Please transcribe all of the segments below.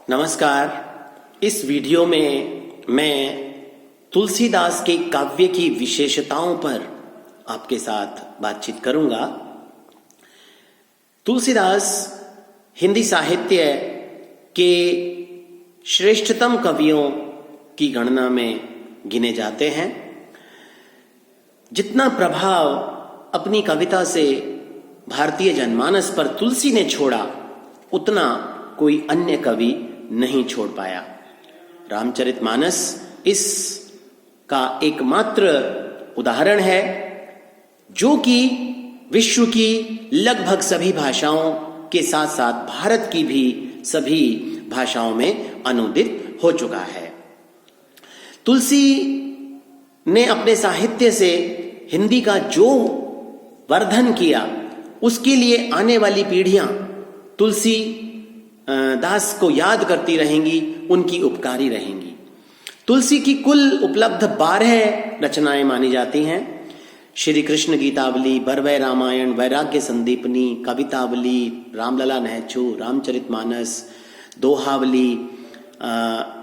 नमस्कार। इस वीडियो में मैं तुलसीदास के काव्य की विशेषताओं पर आपके साथ बातचीत करूंगा। तुलसीदास हिंदी साहित्य के श्रेष्ठतम कवियों की गणना में गिने जाते हैं। जितना प्रभाव अपनी कविता से भारतीय जनमानस पर तुलसी ने छोड़ा, उतना कोई अन्य कवि नहीं छोड़ पाया। रामचरितमानस इसका एकमात्र उदाहरण है, जो कि विश्व की लगभग सभी भाषाओं के साथ साथ भारत की भी सभी भाषाओं में अनुदित हो चुका है। तुलसी ने अपने साहित्य से हिंदी का जो वर्धन किया, उसके लिए आने वाली पीढ़ियां तुलसी दास को याद करती रहेंगी, उनकी उपकारी रहेंगी। तुलसी की कुल उपलब्ध 12 रचनाएं मानी जाती हैं। श्री कृष्ण गीतावली, बरवै रामायण, वैराग्य संदीपनी, कवितावली, रामलला नहचू, रामचरितमानस, दोहावली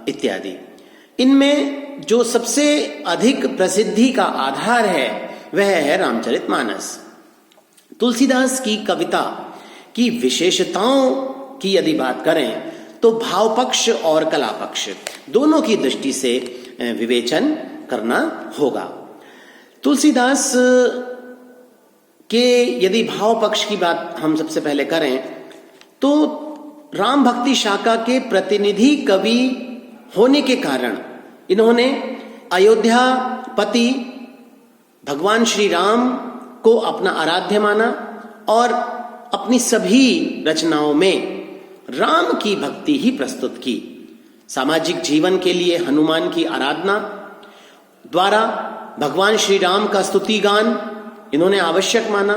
इत्यादि। इनमें जो सबसे अधिक प्रसिद्धि का आधार है वह है रामचरितमानस। तुलसीदास की कविता की विशेषताओं की यदि बात करें तो भाव पक्ष और कला पक्ष दोनों की दृष्टि से विवेचन करना होगा। तुलसीदास के यदि भाव पक्ष की बात हम सबसे पहले करें तो राम भक्ति शाखा के प्रतिनिधि कवि होने के कारण इन्होंने अयोध्यापति भगवान श्री राम को अपना आराध्य माना और अपनी सभी रचनाओं में राम की भक्ति ही प्रस्तुत की। सामाजिक जीवन के लिए हनुमान की आराधना द्वारा भगवान श्री राम का स्तुति गान इन्होंने आवश्यक माना।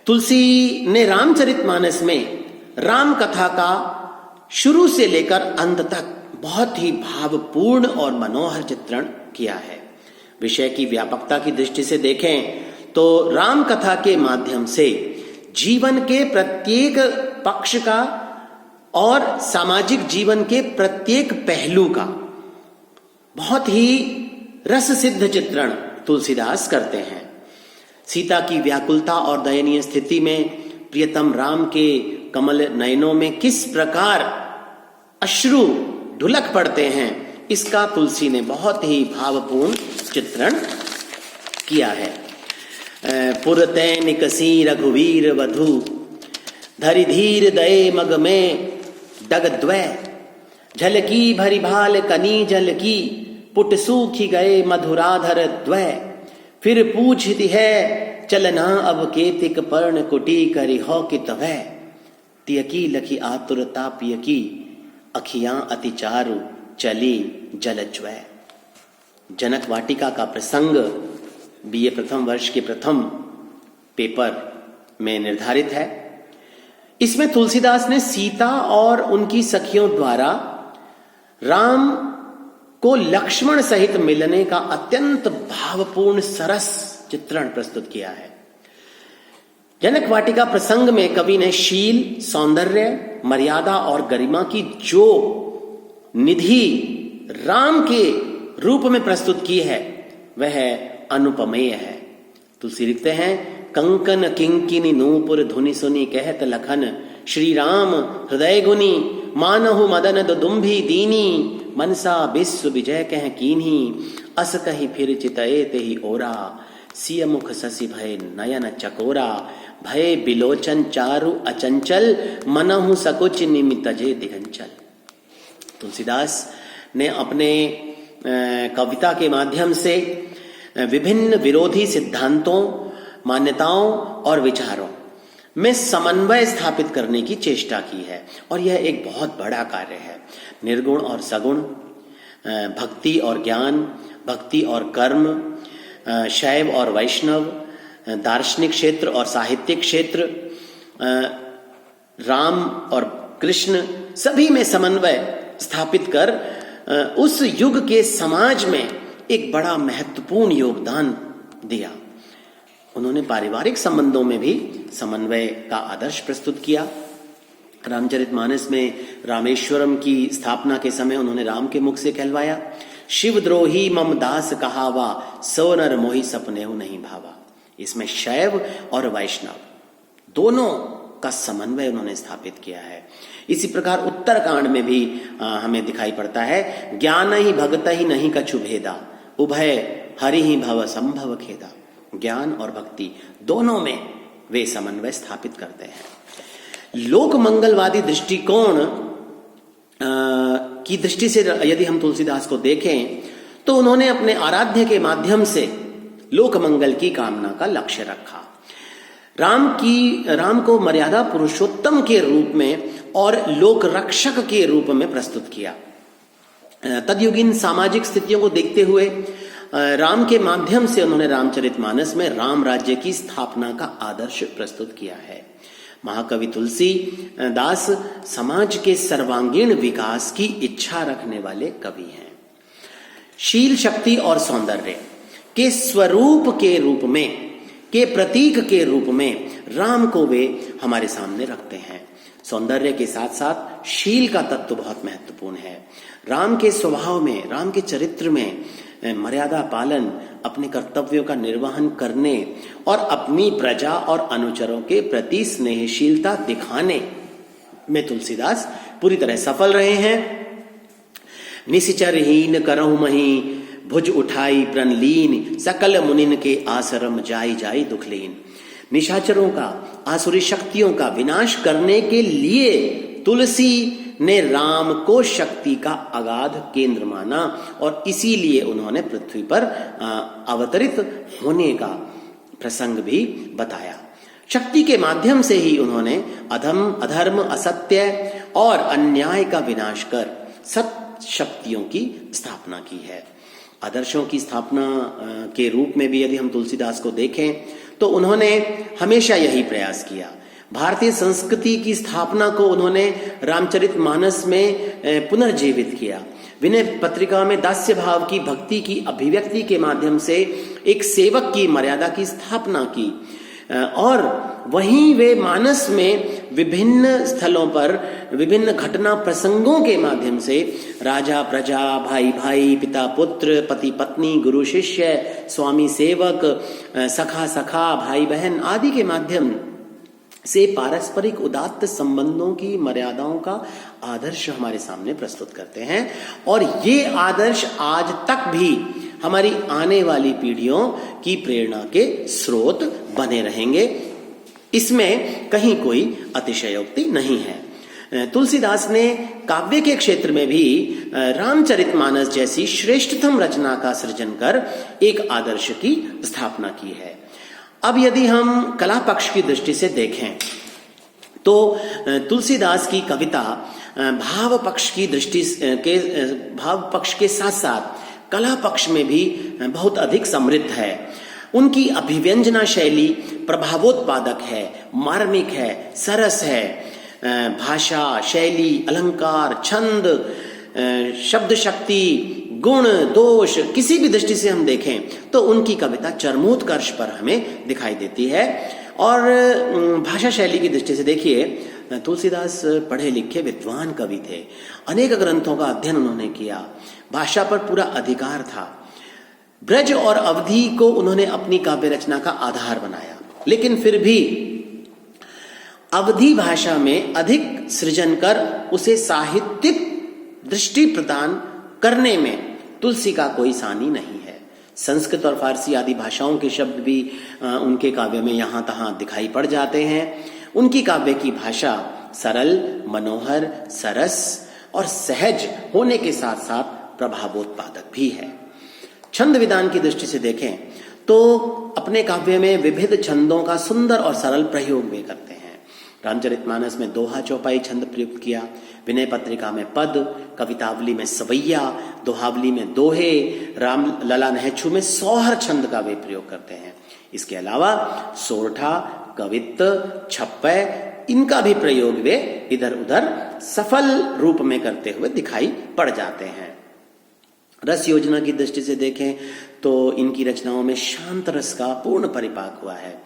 तुलसी ने रामचरितमानस में राम कथा का शुरू से लेकर अंत तक बहुत ही भावपूर्ण और मनोहर चित्रण किया है। विषय की व्यापकता की दृष्टि से देखें तो राम कथा के माध्यम से जीवन के प्रत्येक पक्ष का और सामाजिक जीवन के प्रत्येक पहलू का बहुत ही रस सिद्ध चित्रण तुलसीदास करते हैं। सीता की व्याकुलता और दयनीय स्थिति में प्रियतम राम के कमल नयनों में किस प्रकार अश्रु ढुलक पड़ते हैं, इसका तुलसी ने बहुत ही भावपूर्ण चित्रण किया है। पुरतैनिकसी रघुवीर वधु, धरि धीर दये मग में डग द्वै, झलकी भरी भाल कनी जल की, पुट सूखी गए मधुराधर द्वै, फिर पूछती है चलना अब केतिक पर्ण कुटी करी हो कि तवै, तियकी लखी आतुरता पियकी, अखियां अति चारु चली जलज्वै। जनक वाटिका का प्रसंग बीए प्रथम वर्ष के प्रथम पेपर में निर्धारित है। इसमें तुलसीदास ने सीता और उनकी सखियों द्वारा राम को लक्ष्मण सहित मिलने का अत्यंत भावपूर्ण सरस चित्रण प्रस्तुत किया है। जनक वाटिका प्रसंग में कवि ने शील, सौंदर्य, मर्यादा और गरिमा की जो निधि राम के रूप में प्रस्तुत की है वह अनुपमेय है। तुलसी लिखते हैं, कंकन किंकिनी नूपुर धुनि सुनी कहत लखन, श्री राम हृदय गुनी मानहु मदन दुदुम्भी दीनी, मनसा विश्व विजय कह कीन्ही, अस कही फिर चितए तेहि ओरा, सिय मुख ससी भय नयन चकोरा, भय बिलोचन चारु अचंचल, मनहु सकुच निमित जे दिगंचल। तुलसीदास ने अपने कविता के माध्यम से विभिन्न विरोधी सिद्धांतों, मान्यताओं और विचारों में समन्वय स्थापित करने की चेष्टा की है और यह एक बहुत बड़ा कार्य है। निर्गुण और सगुण, भक्ति और ज्ञान, भक्ति और कर्म, शैव और वैष्णव, दार्शनिक क्षेत्र और साहित्यिक क्षेत्र, राम और कृष्ण, सभी में समन्वय स्थापित कर उस युग के समाज में एक बड़ा महत्वपूर्ण योगदान दिया। उन्होंने पारिवारिक संबंधों में भी समन्वय का आदर्श प्रस्तुत किया। रामचरितमानस में रामेश्वरम की स्थापना के समय उन्होंने राम के मुख से कहलवाया, शिवद्रोही मम दास कहावा, सो नर मोहि सपनेहु नहीं भावा। इसमें शैव और वैष्णव दोनों का समन्वय उन्होंने स्थापित किया है। इसी प्रकार उत्तरकांड में भी हमें दिखाई पड़ता है, ज्ञान ही भगत ही नहीं कछु भेदा, उभय हरि ही भव संभव खेदा। ज्ञान और भक्ति दोनों में वे समन्वय स्थापित करते हैं। लोक मंगलवादी दृष्टिकोण की दृष्टि से यदि हम तुलसीदास को देखें तो उन्होंने अपने आराध्य के माध्यम से लोक मंगल की कामना का लक्ष्य रखा। राम को मर्यादा पुरुषोत्तम के रूप में और लोक रक्षक के रूप में प्रस्तुत किया। तदयुगीन सामाजिक स्थितियों को देखते हुए राम के माध्यम से उन्होंने रामचरितमानस में राम राज्य की स्थापना का आदर्श प्रस्तुत किया है। महाकवि तुलसी दास समाज के सर्वांगीण विकास की इच्छा रखने वाले कवि हैं। शील, शक्ति और सौंदर्य के स्वरूप के रूप में, के प्रतीक के रूप में राम को वे हमारे सामने रखते हैं। सौंदर्य के साथ साथ शील का तत्व बहुत महत्वपूर्ण है। राम के स्वभाव में, राम के चरित्र में मर्यादा पालन, अपने कर्तव्यों का निर्वहन करने और अपनी प्रजा और अनुचरों के प्रति स्नेहशीलता दिखाने में तुलसीदास पूरी तरह सफल रहे हैं। निशिचरहीन करहु मही, भुज उठाई प्रणलीन, सकल मुनिन के आश्रम जाई जाई दुखलीन। निशाचरों का, आसुरी शक्तियों का विनाश करने के लिए तुलसी ने राम को शक्ति का अगाध केंद्र माना और इसीलिए उन्होंने पृथ्वी पर अवतरित होने का प्रसंग भी बताया। शक्ति के माध्यम से ही उन्होंने अधर्म, असत्य और अन्याय का विनाश कर सत शक्तियों की स्थापना की है। आदर्शों की स्थापना के रूप में भी यदि हम तुलसीदास को देखें तो उन्होंने हमेशा यही प्रयास किया। भारतीय संस्कृति की स्थापना को उन्होंने रामचरितमानस में पुनर्जीवित किया। विनय पत्रिका में दास्य भाव की भक्ति की अभिव्यक्ति के माध्यम से एक सेवक की मर्यादा की स्थापना की और वहीं वे मानस में विभिन्न स्थलों पर विभिन्न घटना प्रसंगों के माध्यम से राजा प्रजा, भाई भाई, पिता पुत्र, पति पत्नी, गुरु शिष्य, स्वामी सेवक, सखा सखा, भाई बहन आदि के माध्यम से पारस्परिक उदात्त संबंधों की मर्यादाओं का आदर्श हमारे सामने प्रस्तुत करते हैं और ये आदर्श आज तक भी हमारी आने वाली पीढ़ियों की प्रेरणा के स्रोत बने रहेंगे। इसमें कहीं कोई अतिशयोक्ति नहीं है। तुलसीदास ने काव्य के क्षेत्र में भी रामचरितमानस जैसी श्रेष्ठतम रचना का सृजन कर एक आदर्श की स्थापना की है। अब यदि हम कला पक्ष की दृष्टि से देखें तो तुलसीदास की कविता भाव पक्ष की दृष्टि के भाव पक्ष के साथ साथ कला पक्ष में भी बहुत अधिक समृद्ध है। उनकी अभिव्यंजना शैली प्रभावोत्पादक है, मार्मिक है, सरस है। भाषा, शैली, अलंकार, छंद, शब्द शक्ति, गुण, दोष किसी भी दृष्टि से हम देखें तो उनकी कविता चरमोत्कर्ष पर हमें दिखाई देती है। और भाषा शैली की दृष्टि से देखिए, तुलसीदास पढ़े लिखे विद्वान कवि थे। अनेक ग्रंथों का अध्ययन उन्होंने किया, भाषा पर पूरा अधिकार था। ब्रज और अवधि को उन्होंने अपनी काव्य रचना का आधार बनाया, लेकिन फिर भी अवधि भाषा में अधिक सृजन कर उसे साहित्यिक दृष्टि प्रदान करने में तुलसी का कोई सानी नहीं है। संस्कृत और फारसी आदि भाषाओं के शब्द भी उनके काव्य में यहाँ तहाँ दिखाई पड़ जाते हैं। उनकी काव्य की भाषा सरल, मनोहर, सरस और सहज होने के साथ साथ प्रभावोत्पादक भी है। छंद विधान की दृष्टि से देखें तो अपने काव्य में विविध छंदों का सुंदर और सरल प्रयोग वे करते हैं। रामचरितमानस में दोहा चौपाई छंद प्रयुक्त किया, विनय पत्रिका में पद, कवितावली में सवैया, दोहावली में दोहे, राम लला नहछू में सोहर छंद का वे प्रयोग करते हैं। इसके अलावा सोरठा, कवित्त, छप्पय इनका भी प्रयोग वे इधर उधर सफल रूप में करते हुए दिखाई पड़ जाते हैं। रस योजना की दृष्टि से देखें तो इनकी रचनाओं में शांत रस का पूर्ण परिपाक हुआ है।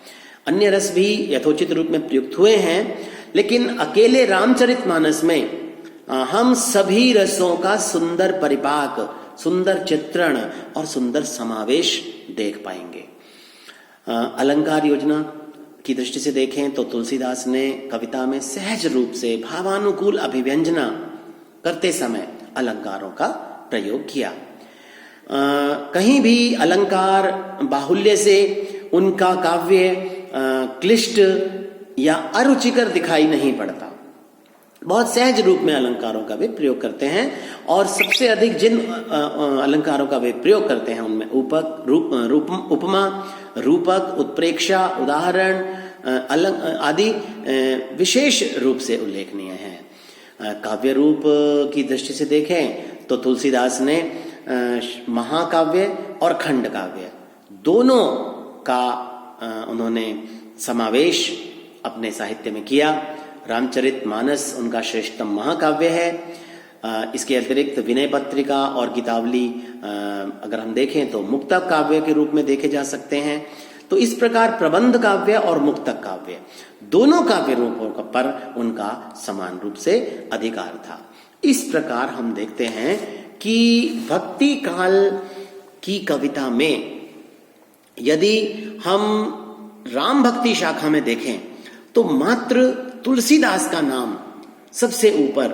अन्य रस भी यथोचित रूप में प्रयुक्त हुए हैं, लेकिन अकेले रामचरितमानस में हम सभी रसों का सुंदर परिपाक, सुंदर चित्रण और सुंदर समावेश देख पाएंगे। अलंकार योजना की दृष्टि से देखें तो तुलसीदास ने कविता में सहज रूप से भावानुकूल अभिव्यंजना करते समय अलंकारों का प्रयोग किया। कहीं भी अलंकार बाहुल्य से उनका काव्य क्लिष्ट या अरुचिकर दिखाई नहीं पड़ता। बहुत सहज रूप में अलंकारों का वे प्रयोग करते हैं और सबसे अधिक जिन अलंकारों का वे प्रयोग करते हैं उनमें उपमा, रूपक, उत्प्रेक्षा, उदाहरण आदि विशेष रूप से उल्लेखनीय हैं। काव्य रूप की दृष्टि से देखें तो तुलसीदास ने महाकाव्य और खंड काव्य दोनों का उन्होंने समावेश अपने साहित्य में किया। रामचरितमानस उनका श्रेष्ठतम महाकाव्य है। इसके अतिरिक्त विनय पत्रिका और गीतावली अगर हम देखें तो मुक्तक काव्य के रूप में देखे जा सकते हैं। तो इस प्रकार प्रबंध काव्य और मुक्तक काव्य दोनों काव्य रूपों पर उनका समान रूप से अधिकार था। इस प्रकार हम देखते हैं कि भक्ति काल की कविता में यदि हम राम भक्ति शाखा में देखें तो मात्र तुलसीदास का नाम सबसे ऊपर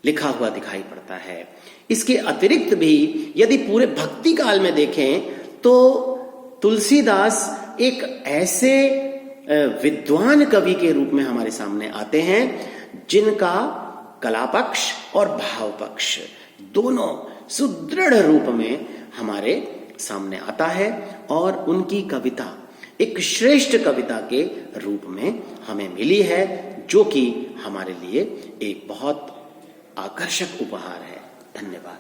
लिखा हुआ दिखाई पड़ता है। इसके अतिरिक्त भी यदि पूरे भक्ति काल में देखें तो तुलसीदास एक ऐसे विद्वान कवि के रूप में हमारे सामने आते हैं जिनका कला पक्ष और भाव पक्ष दोनों सुदृढ़ रूप में हमारे सामने आता है और उनकी कविता एक श्रेष्ठ कविता के रूप में हमें मिली है, जो कि हमारे लिए एक बहुत आकर्षक उपहार है। धन्यवाद।